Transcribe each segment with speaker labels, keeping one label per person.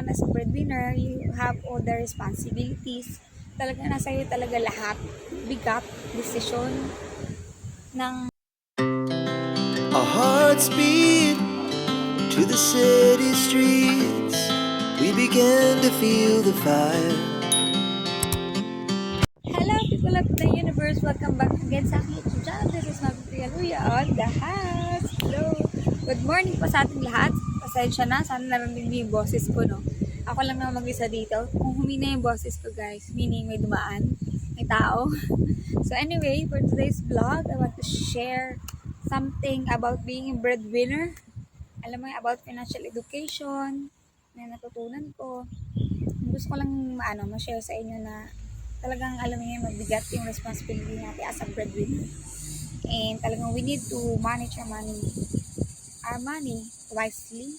Speaker 1: naman as a breadwinner, you have all the responsibilities. Talaga nasa iyo talaga lahat. Bigat, decision ng
Speaker 2: Our hearts beat to the city streets. We began to feel the fire.
Speaker 1: Hello people of the universe! Welcome back again sa aking YouTube channel. This is Mabel Prialuya on the house. Hello! Good morning po sa ating lahat. Pasensya na, sana narinig niyo yung boses ko, no? Ako lang naman mag-isa dito. Kung humina yung boses ko, guys, meaning may dumaan, may tao. So anyway, for today's vlog, I want to share something about being a breadwinner. Alam mo yung about financial education na natutunan ko. Gusto ko lang ma-share sa inyo na talagang alam niyo mabigat yung responsibility natin as a breadwinner. And talagang we need to manage our money wisely.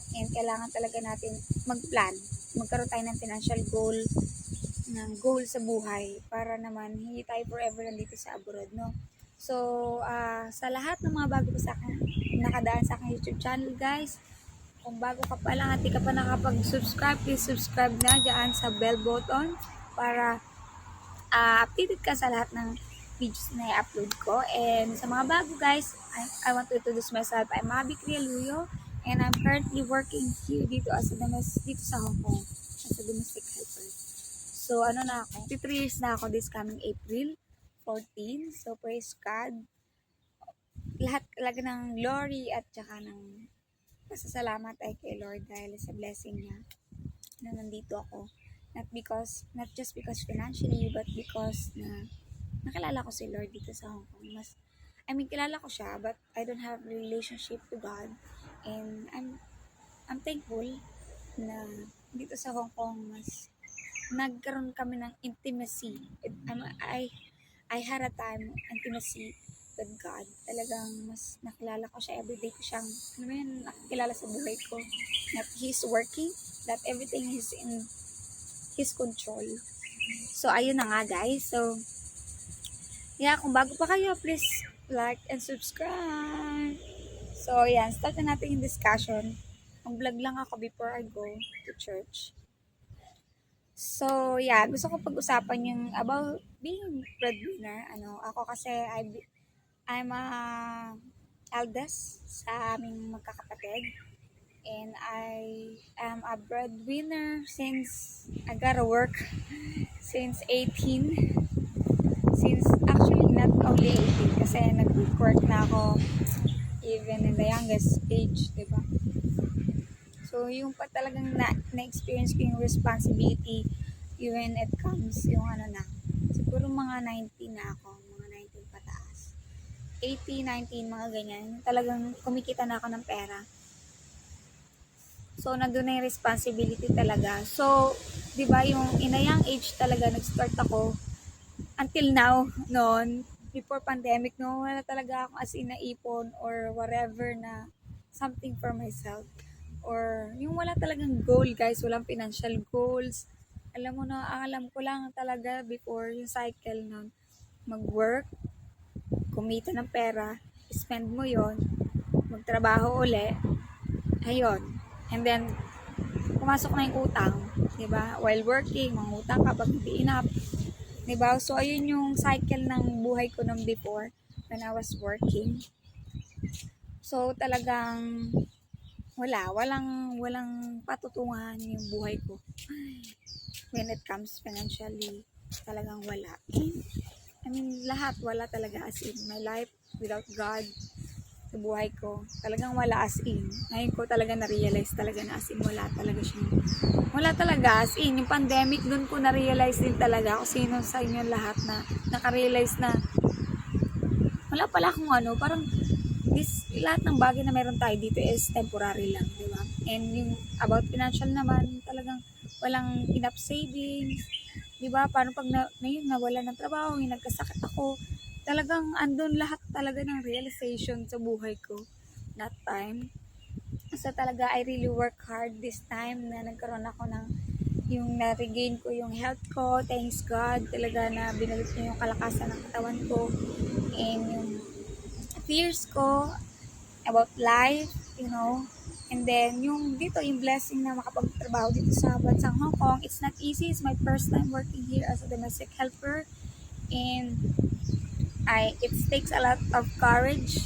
Speaker 1: And kailangan talaga natin mag-plan. Magkaroon tayo ng financial goal sa buhay para naman hindi tayo forever nandito sa abroad, no? So, sa lahat ng mga bago pa sa akin, nakadaan sa aking YouTube channel, guys, kung bago ka pa lang at di ka pa nakapag-subscribe, please subscribe na dyan sa bell button para updated ka sa lahat ng videos na i-upload ko. And sa mga bago, guys, I want to introduce myself. I'm Mabi Crialuyo and I'm currently working here dito dito sa Hong Kong as a domestic helper. So, na ako? 3 years na ako this coming April 14. So, praise God. Lahat talaga ng glory at saka ng pasasalamat ay kay Lord dahil sa blessing niya na nandito ako. Not just because financially, but because na nakilala ko si Lord dito sa Hong Kong. Kilala ko siya, but I don't have a relationship to God. And I'm thankful na dito sa Hong Kong mas nagkaroon kami ng intimacy. I had a time intimacy with God. Talagang mas nakilala ko siya, everyday ko siyang, nakilala sa buhay ko. That He's working, that everything is in His control. So, ayun na nga, guys. So, yeah, kung bago pa kayo, please like and subscribe. So, yan, start na natin yung discussion. Mag-vlog lang ako before I go to church. So, yeah, gusto ko pag-usapan yung about being breadwinner. Ako kasi I'm a eldest sa aming magkakapatid. And I am a breadwinner since I gotta work since 18. Since actually not only 18 kasi nag-work na ako even in the youngest age, diba? So, yung pa talagang na-experience ko yung responsibility when it comes yung siguro mga 19 na ako, mga 19 pataas. 18, 19, mga ganyan. Talagang kumikita na ako ng pera. So, nandun na yung responsibility talaga. So, di ba yung in a young age talaga, nag-start ako until now, noon, before pandemic, no, wala talaga ako as in naipon or whatever na something for myself. Or yung wala talagang goal, guys, walang financial goals. Alam mo na, ang alam ko lang talaga before yung cycle nun, mag-work, kumita ng pera, spend mo yon, magtrabaho uli, ayun. And then, pumasok na yung utang, diba? While working, mangutang ka pag hindi enough, diba? So, ayun yung cycle ng buhay ko nung before when I was working. So, talagang walang patutunguhan yung buhay ko when it comes financially. Talagang wala. Lahat wala talaga, as in my life without God sa buhay ko. Talagang wala, as in. Ngayon ko talaga na-realize talaga na as in wala talaga siya. Wala talaga, as in. Yung pandemic, dun ko na-realize din talaga kung sino sa inyo lahat na naka-realize na wala pala akong parang lahat ng bagay na meron tayo dito is temporary lang, di ba? And yung about financial naman, talagang walang enough savings, di ba? Paano pag ngayon nawala ng trabaho, yung nagkasakit ako, talagang andun lahat talaga ng realization sa buhay ko that time. So talaga, I really work hard this time na nagkaroon ako ng yung na-regain ko yung health ko. Thanks God talaga na binalik niya yung kalakasan ng katawan ko and yung fears ko about life, And then, yung dito, yung blessing na makapagtrabaho dito sa bansang Hong Kong, it's not easy. It's my first time working here as a domestic helper. And it takes a lot of courage,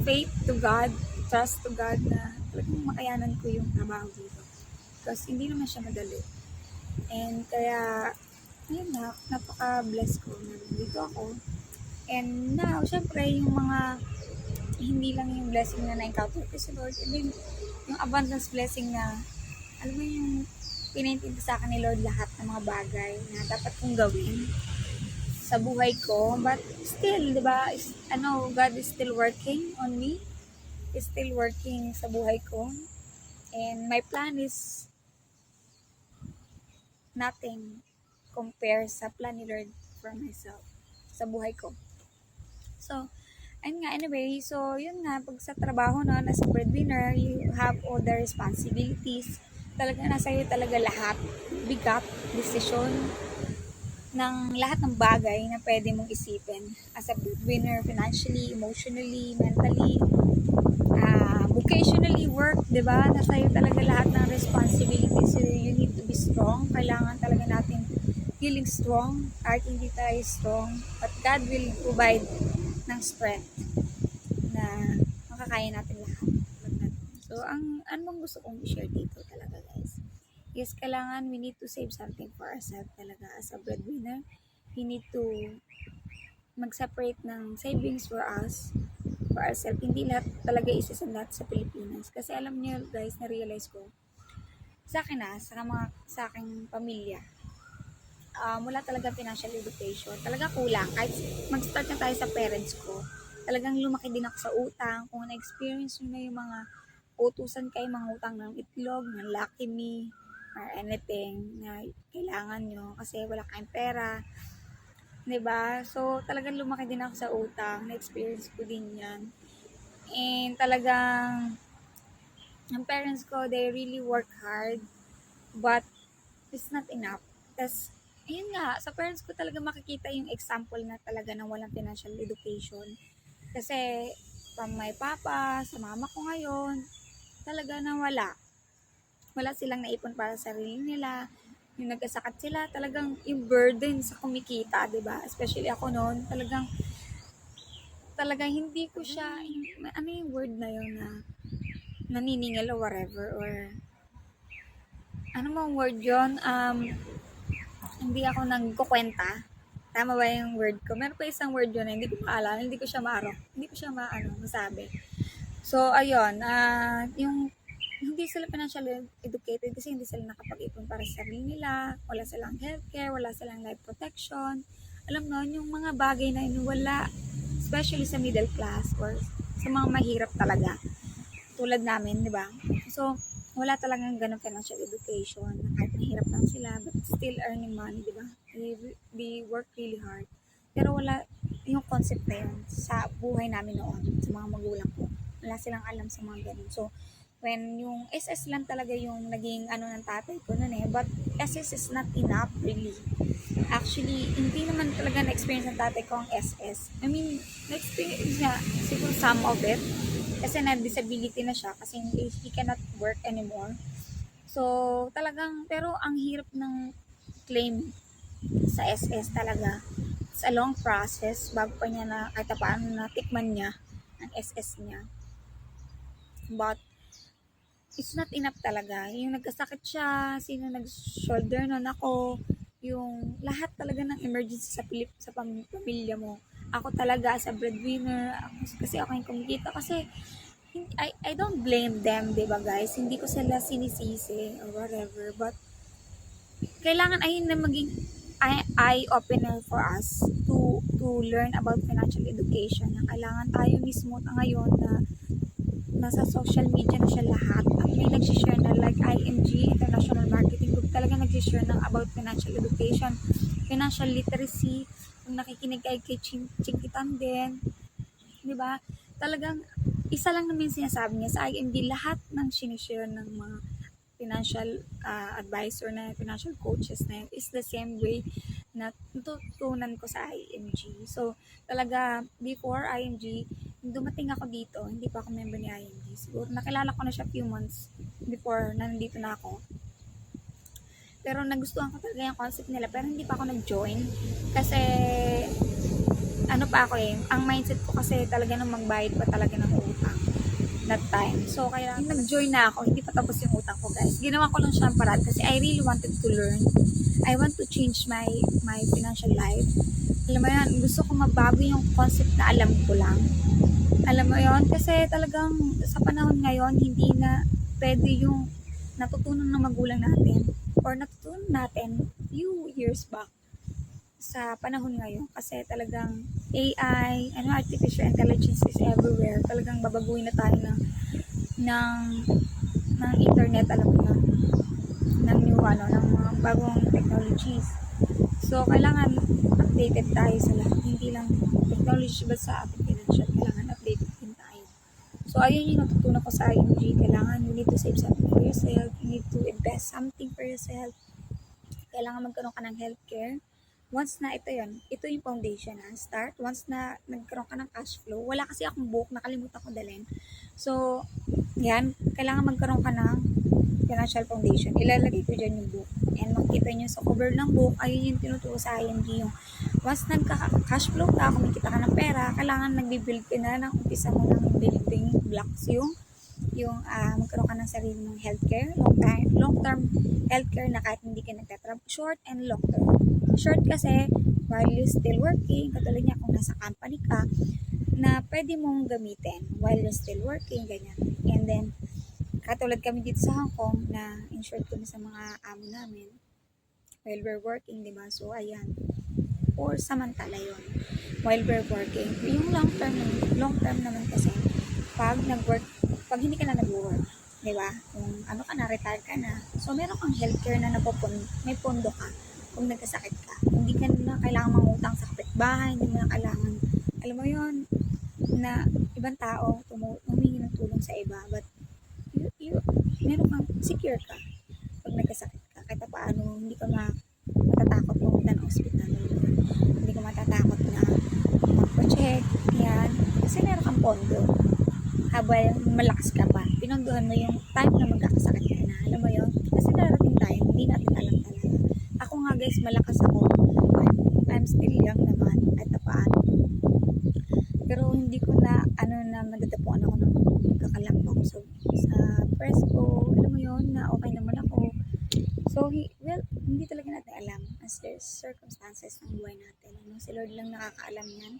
Speaker 1: faith to God, trust to God na talagang makayanan ko yung trabaho dito. Because hindi naman siya madali. And kaya, ayun na, napaka-bless ko na dito ako. And now, syempre, yung mga hindi lang yung blessing na na-encounter ko sa Lord, and then yung abundance blessing na, alam mo yung pinaintindi sa akin ni Lord lahat ng mga bagay na dapat kong gawin sa buhay ko. But still, di ba, God is still working on me. Is still working sa buhay ko. And my plan is nothing compare sa plan ni Lord for myself sa buhay ko. So, ayun nga, anyway, so yun nga, pag sa trabaho no, as a breadwinner, you have all the responsibilities. Talaga nasa iyo talaga lahat, bigat, desisyon ng lahat ng bagay na pwede mong isipin as a breadwinner, financially, emotionally, mentally, vocationally, work, di ba? Nasa iyo talaga lahat ng responsibilities. So, you need to be strong. Kailangan talaga natin feeling strong, kahit hindi tayo strong. But God will provide ng strength na makakaya natin lahat. So, ang bang gusto kong i-share dito talaga, guys? Yes, kailangan we need to save something for ourselves talaga as a breadwinner. We need to mag-separate ng savings for ourselves. Hindi lahat talaga isasend lahat sa Pilipinas. Kasi alam niyo, guys, na-realize ko, sa akin sa aking pamilya, wala talaga financial education. Talaga kulang. Kahit mag-start na tayo sa parents ko, talagang lumaki din ako sa utang. Kung na-experience nyo na yung mga utusan kayo, mga utang ng itlog, ng Lucky Me, or anything na kailangan nyo kasi wala kayong pera. Diba? So, talagang lumaki din ako sa utang. Na-experience ko din yan. And talagang, ang parents ko, they really work hard. But, it's not enough. Tapos, ayun nga, sa parents ko talaga makikita yung example na talaga ng walang financial education. Kasi, from my papa, sa mama ko ngayon, talaga na wala. Wala silang naipon para sa sarili nila. Yung nagkasakit sila, talagang yung burden sa kumikita, diba? Especially ako noon, talagang hindi ko siya, ano yung word na yun na naniningil or whatever, or ano mong word yun, hindi ako nagkukwenta. Tama ba yung word ko? Meron pa isang word yun na hindi ko maalala, hindi ko siya masabi. So, ayun, yung hindi sila financially educated kasi hindi sila nakapag-ipon para sa sarili nila, wala silang healthcare, wala silang life protection. Alam mo, yung mga bagay na yun, wala, especially sa middle class or sa mga mahirap talaga. Tulad namin, di ba? So, wala talagang ganun financial education. Kahit mahirap lang sila, but still earning money, di ba? They work really hard. Pero wala yung concept na yun sa buhay namin noon, sa mga magulang ko. Wala silang alam sa mga ganun. So, when yung SS lang talaga yung naging ng tatay ko noon eh. But SS is not enough, really. Actually, hindi naman talaga na-experience ng tatay ko ang SS. I mean, na-experience niya siguro some of it. Kasi na-disability na siya kasi he cannot work anymore. So, talagang, pero ang hirap ng claim sa SS talaga. It's a long process bago pa niya na kahit paano natikman niya ang SS niya. But, it's not enough talaga. Yung nagkasakit siya, sino nag-shoulder nun ako, yung lahat talaga ng emergency sa pamilya mo. Ako talaga as a breadwinner, kasi ako yung kumikita kasi I don't blame them, diba guys? Hindi ko sila sinisisi or whatever, but kailangan ayun na maging eye-opener for us to learn about financial education na kailangan tayo mismo na ngayon na nasa social media na siya lahat at may nagsishare na like IMG, International Marketing Group, talaga nagsishare ng about financial education, financial literacy. Kung nakikinig kay Chinkitan din, di ba? Talagang isa lang naman sinasabi niya sa IMG, lahat ng sinishare ng mga financial advisor na financial coaches na yun is the same way na natutunan ko sa IMG. So, talaga, before IMG, dumating ako dito, hindi pa ako member ni IMG. Siguro nakilala ko na siya few months before na nandito na ako. Pero nagustuhan ko talaga yung concept nila, pero hindi pa ako nag-join. Kasi, ano pa ako ang mindset ko kasi talaga nung magbayad pa talaga ng utang that time. So, kaya nag-join na ako, hindi pa tapos yung utang ko, guys. Ginawa ko lang siya ang paraan kasi I really wanted to learn. I want to change my financial life. Alam mo yan, gusto ko mabago yung concept na alam ko lang. Alam mo yon, kasi talagang sa panahon ngayon, hindi na pwede yung natutunan ng magulang natin or natutunan natin few years back sa panahon ngayon. Kasi talagang AI, artificial intelligence is everywhere. Talagang babaguhin na tayo ng internet, alam mo yun, ng new, ng mga bagong technologies. So, kailangan updated tayo sa lahat. Hindi lang technology ba sa ating financial. Kailangan updated din tayo. So, ayun yung natutunan ko sa IMG. Kailangan you need to save something for yourself. You need to invest something for yourself. Kailangan magkaroon ka ng healthcare. Once na ito yung foundation na start. Once na nagkaroon ka ng cash flow, wala kasi akong book, nakalimutan ko dalhin. So, yan, kailangan magkaroon ka ng financial foundation. Ilalagay ko dyan yung book. And makikita nyo sa cover ng book, ayun yung tinuturo sa IMG yung once nagka-cash flow ka, kumikita ka ng pera, kailangan nagbibuild ka na ng umpisa mo ng building blocks yung magkaroon ka ng sarili ng healthcare, long-term healthcare na kahit hindi ka nagtatrabaho, short and long-term. Short kasi, while you still working, katulad niya kung nasa company ka, na pwede mong gamitin while you're still working, ganyan. And then, katulad kami dito sa Hong Kong na insured kami sa mga amo namin while we're working, di ba? So, ayan. Or samantala yun. While we're working. Yung long term naman kasi, pag hindi ka na nag-work, di ba? Kung ano ka na, retired ka na. So, meron kang healthcare na may pondo ka kung nagkasakit ka. Hindi ka na kailangan mangutang sa kapitbahay, hindi mo na kailangan, alam mo yun, na ibang tao humingi ng tulong sa iba. But, meron kang secure ka pag nagkasakit ka. Kahit paano, hindi ka matatakot pumunta ng ospital. Hindi ka matatakot na magpa-check. Yan. Kasi meron kang pondo. Habang malakas ka pa, pinondohan mo yung time na magkakasakit ka na. Alam mo yun? Kasi darating tayo, hindi natin alam talaga. Ako nga guys, malakas ako. I'm still young naman. Kahit paano. Pero hindi ko na, madadapuan ako ng kakalamba ko sa press ko. Alam mo yun, na okay naman ako. So, hindi talaga natin alam as there's circumstances ng buhay natin. Si Lord lang nakakaalam yan.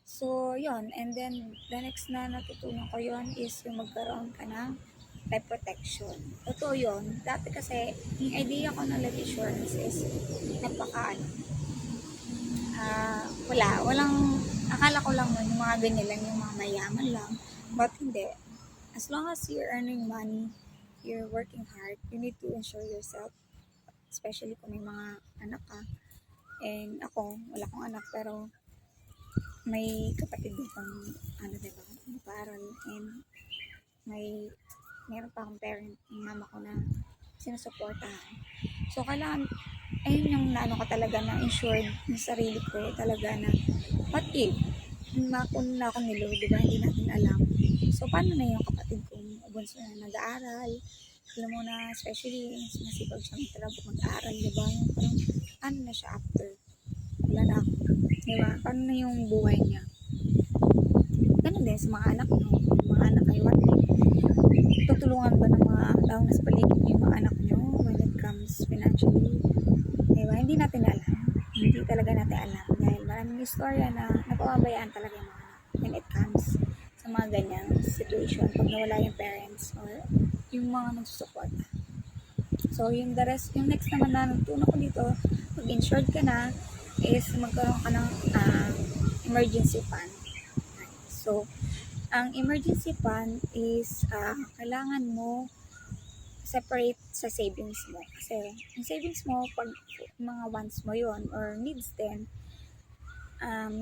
Speaker 1: So, yun. And then, the next na natutunan ko yun is yung magkaroon ka ng life protection. Totoo yun. Dati kasi, yung idea ko ng life insurance is akala ko lang nun, yung mga ganyan lang, yung mga mayaman lang. But hindi. As long as you're earning money, you're working hard, you need to insure yourself. Especially kung may mga anak ka. And ako, wala akong anak, pero may kapatid akong, diba, nag-aaral. And meron pa akong parent, yung mama ko na sinusuportahan. So, kailangan, ayun yung naano ka talaga na insured yung sarili ko talaga na what if makuna na ako ni Lord, diba? Hindi natin alam. So, paano na yung kapatid kong bunso na nag-aaral? Alam mo na, especially masipag siya mag-aaral, diba? Yung parang, ano na siya after? Wala na ako. Diba? Paano na yung buhay niya? Ganun din sa mga anak nyo. Mga anak kayo, what if? Tutulungan ba ng mga taong nasa paligid niyo yung mga anak nyo when it comes financially? Diba? Hindi natin alam. Hindi talaga natin alam. Dahil maraming istorya na napapabayaan talaga yung mga anak when it comes sa mga ganyan situation. Pag nawala yung parents or yung mga nagsusuporta. So, yung next naman na natutunan ko dito, pag insured ka na, is magkaroon ka ng emergency fund. So, ang emergency fund is kailangan mo separate sa savings mo. Kasi, yung savings mo, pag mga wants mo yon or needs din,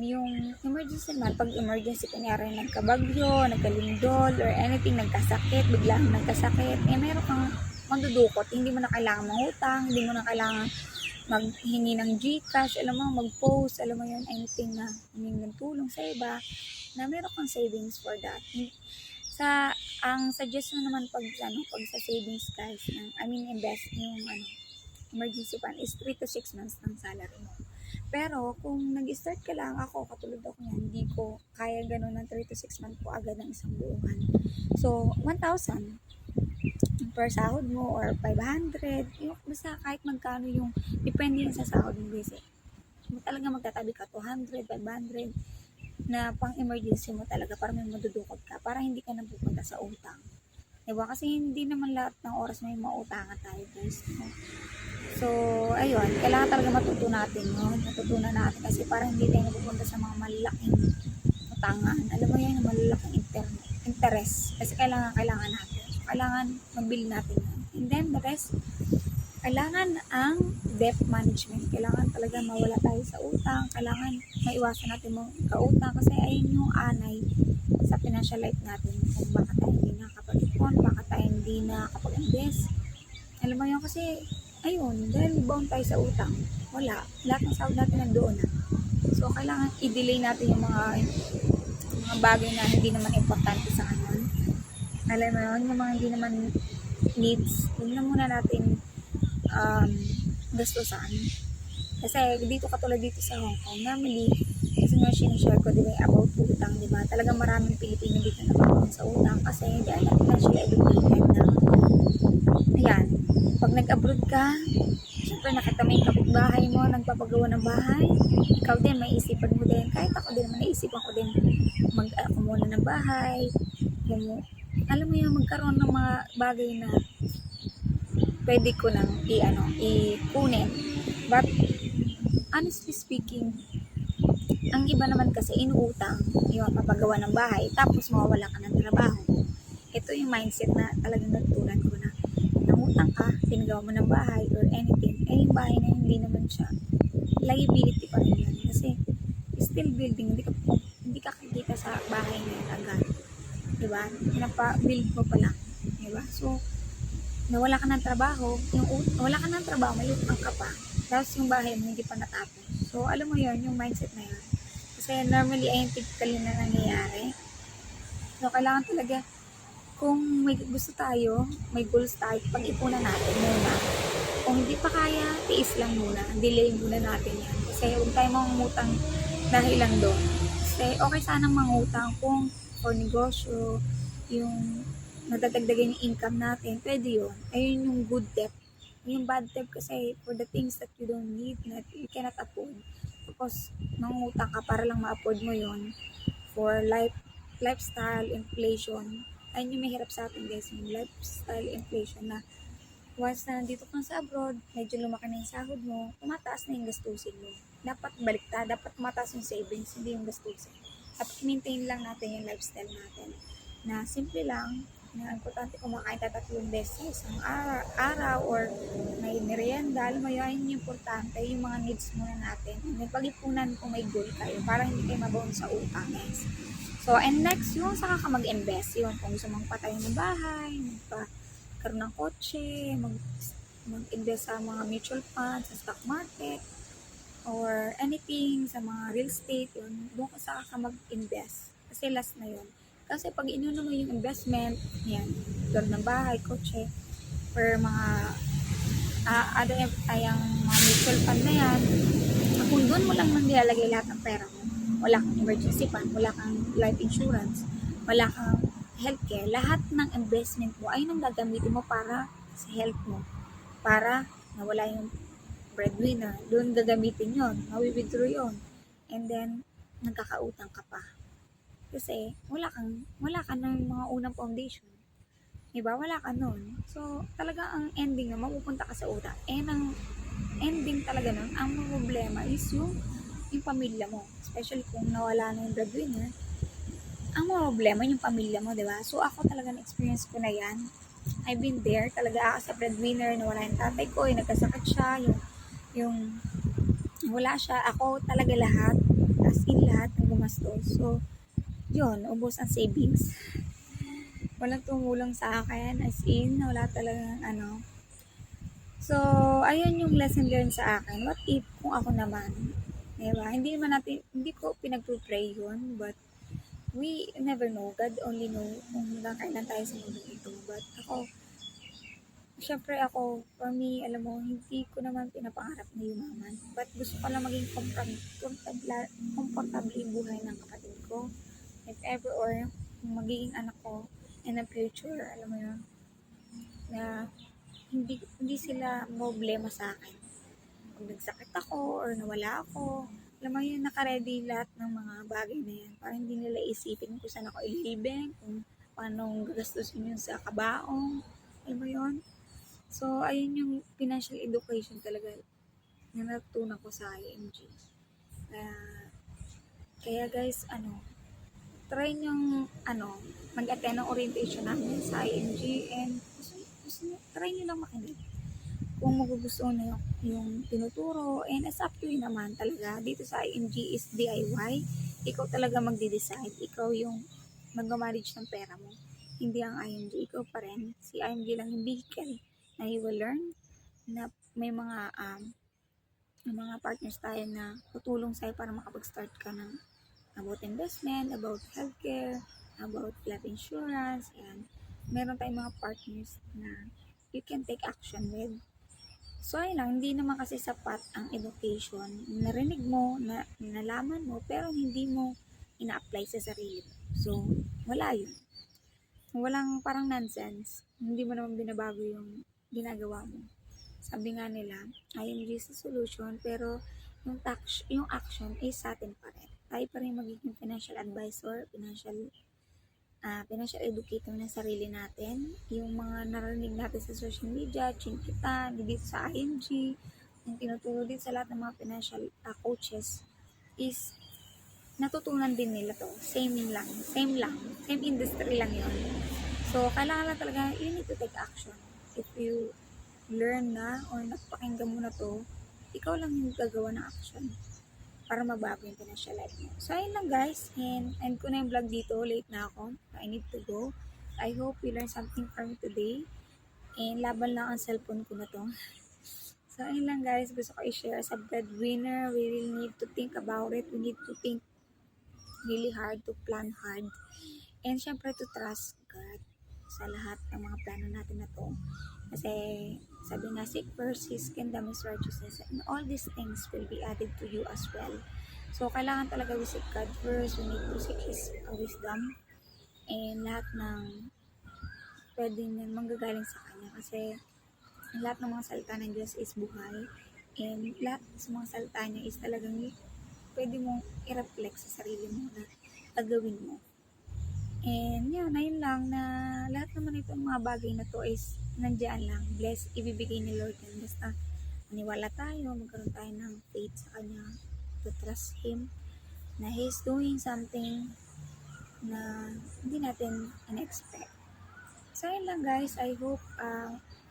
Speaker 1: yung emergency fund, pag emergency, kunyari nagkabagyo, nagkalindol, or anything, nagkasakit, biglang nagkasakit, meron kang mandudukot, hindi mo na kailangan mangutang, hindi mo na kailangan maghingi ng GCash, alam mo, mag-post, alam mo yun, anything na humingi ng tulong sa iba, na meron kang savings for that. Ang suggestion naman pag sa savings guys, invest yung emergency fund is 3 to 6 months ng salary mo. Pero kung nag-start ka lang, ako katulad ako yan, hindi ko kaya ganun ng 3 to 6 months ko agad ng isang buuhan. So 1,000 per sahod mo or 500, yung basta kahit magkano yung depende yun sa sahod mo kasi talaga magtatabi ka 200, 500 na pang emergency mo talaga para may madudukot ka, para hindi ka na pupunta sa utang. Diba? Kasi hindi naman lahat ng oras may mautangan tayo guys. No? So, ayun, kailangan talaga matutunan natin kasi para hindi tayo napupunta sa mga malalaking utangan. Alam mo yan, malalaking interest. Kasi kailangan natin. So, kailangan mabili natin yan. And then, the rest, kailangan ang debt management. Kailangan talaga mawala tayo sa utang. Kailangan maiwasan natin mga kautang kasi ayun yung anay sa financial life natin. Kung bakit tayo hindi nakakapag-ipon, bakit tayo hindi nakakapag-invest. Alam mo yun kasi, ayun, dahil bound tayo sa utang. Wala. Lahat ng sahod natin nandoon na. So, kailangan i-delay natin yung mga bagay na hindi naman importante sa ngayon. Alam mo yun, yung mga hindi naman needs. Huwag na muna natin gastusan. Kasi dito katulad dito sa Hong Kong, normally, kasi nga sinishare ko diba about utang, diba? Talagang maraming Pilipino dito na sa utang kasi dahil natin na sila educated na ayan, pag nag-abroad ka, syempre nakita mo yung kapitbahay mo, nagpapagawa ng bahay, ikaw din, may isipan mo din, kahit ako din, naisipan ko din mag-ako muna ng bahay, alam mo yung magkaroon ng mga bagay na pwede ko nang i-kunin. But, honestly speaking, ang iba naman kasi inuutang yung papagawa ng bahay, tapos mawawala ka ng trabaho. Ito yung mindset na talagang natutunan ko na nangutang ka, pinagawa mo ng bahay or anything, yung bahay na hindi naman siya liability pa rin yan. Kasi, still building, hindi ka kikita sa bahay na yun agad. Diba? Pinapa-build mo pa lang. Diba? So, nawala ka ng trabaho, wala ka ng trabaho, may utang ka pa. Tapos yung bahay mo hindi pa natapos. So, alam mo yun, yung mindset na yun. Kasi normally, ayun typically na nangyayari. So, kailangan talaga, kung may gusto tayo, may goals tayo, pag-ipunan natin muna. Kung hindi pa kaya, tiis lang muna. Delay muna natin yan. Kasi huwag tayo mangungutang dahil lang doon. Kasi okay sanang mangutang kung for negosyo, yung nadadagdagan yung income natin, pwede yun. Ayun yung good debt. Yung bad debt kasi for the things that you don't need, that you cannot afford. Tapos, mangutang ka para lang ma-afford mo yun for lifestyle inflation. Ayun yung mahirap sa atin guys, yung lifestyle inflation na once na nandito ka sa abroad, medyo lumaki na yung sahod mo, tumataas na yung gastusin mo. Dapat baliktad, dapat tumataas yung savings, hindi yung gastusin. Dapat maintain lang natin yung lifestyle natin na simple lang, na importante kumakain tayo 3 beses sa isang araw or may merienda, alam mo yun, yung importante, yung mga needs muna natin. May pag-ipunan kung may goal kayo para hindi kayo mabaon sa utang guys. So, and next, yung saka ka mag-invest, yun, kung gusto mong patayo ng bahay, magpakaroon ng kotse, mag-invest sa mga mutual funds, sa stock market, or anything, sa mga real estate, yun, doon ka saka ka mag-invest. Kasi last na yun. Kasi pag inuno mo yung investment, yan, tulad ng bahay, kotse, or mga mga mutual fund na yan, kung doon mo lang nilalagay lahat ng pera mo, wala kang emergency fund, wala kang life insurance, wala kang healthcare, lahat ng investment mo ay nang gagamitin mo para sa health mo, para nawala yung breadwinner, doon gagamitin yon, mawi-withdraw yon, and then nagkakautang ka pa. Kasi wala ka ng mga unang foundation. Diba? Wala ka nun. So, talaga ang ending na mapupunta ka sa utang. And ang ending talaga nun, ang problema is yung pamilya mo. Especially kung nawala na yung breadwinner. Ang problema yung pamilya mo, diba? So, ako talaga na-experience ko na yan. I've been there. Talaga ako sa breadwinner, nawala yung tatay ko, yung nagkasakit siya, yung wala siya. Ako talaga lahat, as in lahat ng gumastos. So, yun, ubos ang savings. Walang tumulong sa akin, as in, wala talagang So, ayun yung lesson learned sa akin. What if kung ako naman, diba? Hindi ko pinagpo-pray yun, but we never know. God only know kung hanggang kailan tayo sa mundo ito. But syempre ako, for me, alam mo, hindi ko naman pinapangarap na yumaman. But gusto ko lang maging komportable yung buhay ng kapatid ko. If ever or magiging anak ko in the future, alam mo yun, na hindi sila problema sa akin. Kung nagsakit ako or nawala ako, alam mo yun, nakaready lahat ng mga bagay na yan. Para hindi nila isipin kung saan ako ilibing, kung paano gagastusin yun sa kabaong. Alam mo yun? So, ayun yung financial education talaga na natutunan ko sa IMG. Kaya guys, try nyong, mag-attend ng orientation namin sa IMG and try nyo lang makinig. Kung magugustuhan na yung tinuturo, and it's up to you naman talaga. Dito sa IMG is DIY. Ikaw talaga magde-decide. Ikaw yung mag-manage ng pera mo. Hindi ang IMG. Ikaw pa rin. Si IMG lang yung vehicle na you will learn na may mga partners tayo na tutulong sa'yo para makapag-start ka ng about investment, about healthcare, about life insurance, and meron tayong mga partners na you can take action with. So, ayun lang, hindi naman kasi sapat ang education. Narinig mo, nalaman mo, pero hindi mo ina-apply sa sarili mo. So, wala yun. Walang parang nonsense. Hindi mo naman binabago yung ginagawa mo. Sabi nga nila, IMG is the solution, pero yung action is sa atin pa rin. Tayo pa rin magiging financial advisor, financial educator ng sarili natin. Yung mga narinig natin sa social media, chinkita, dito sa IMG, yung tinuturo din sa lahat ng mga financial coaches is natutunan din nila to. Same industry lang yon. So, kailangan lang talaga, you need to take action. If you learn na or napakinggan mo na to, ikaw lang yung gagawa ng action para mabago yung financial life mo. So, ayun lang guys. And end ko na yung vlog dito. Late na ako. I need to go. I hope you learned something from today. And laban lang ang cellphone ko na to. So, ayun lang guys. Gusto ko i-share as a breadwinner. We really need to think about it. We need to think really hard, to plan hard. And syempre to trust God sa lahat ng mga plano natin na to. Kasi sabi nga, seek first His kingdom, His righteousness, and all these things will be added to you as well. So, kailangan talaga we seek God first. We need to seek His wisdom. And lahat ng pwedeng manggagaling sa Kanya. Kasi lahat ng mga salita ng Diyos is buhay. And lahat sa mga salita niya is talagang pwede mong i-reflect sa sarili mo na gagawin mo. And yun, ayun lang na lahat naman itong mga bagay na to is nandiyan lang. Bless, ibibigay ni Lord yan. Basta maniwala tayo, magkaroon tayo ng faith sa Kanya, to trust Him, na He's doing something na hindi natin in-expect. So ayun lang guys, I hope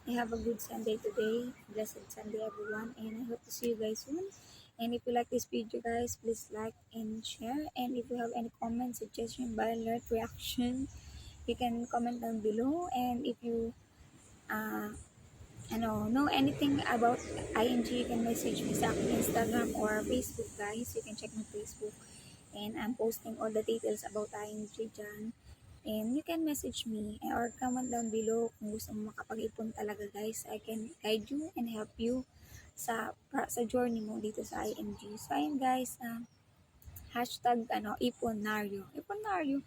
Speaker 1: you have a good Sunday today. Blessed Sunday everyone, and I hope to see you guys soon. And if you like this video guys, please like and share. And if you have any comments, suggestion, alert, reaction, you can comment down below. And if you know anything about IMG, you can message me sa aking Instagram or Facebook guys. You can check my Facebook. And I'm posting all the details about IMG dyan. And you can message me or comment down below kung gusto mo makapag-ipon talaga guys. I can guide you and help you sa journey mo dito sa IMG. So ayun guys, hashtag iponaryo. Iponaryo.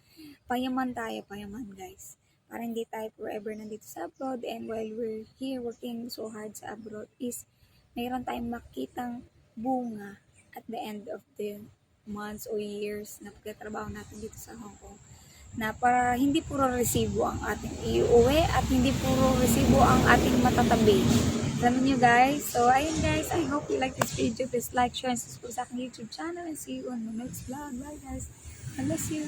Speaker 1: Payaman tayo, payaman guys. Para hindi tayo forever nandito sa abroad, and while we're here working so hard sa abroad is mayroon tayong makitang bunga at the end of the months o years na pagkatrabaho natin dito sa Hong Kong, na para hindi puro resibo ang ating iuwi at hindi puro resibo ang ating matatabi. Alam nyo guys. So ayun guys, I hope you like this video. Please like, share, and subscribe sa aking YouTube channel, and see you on my next vlog. Bye guys. God bless you.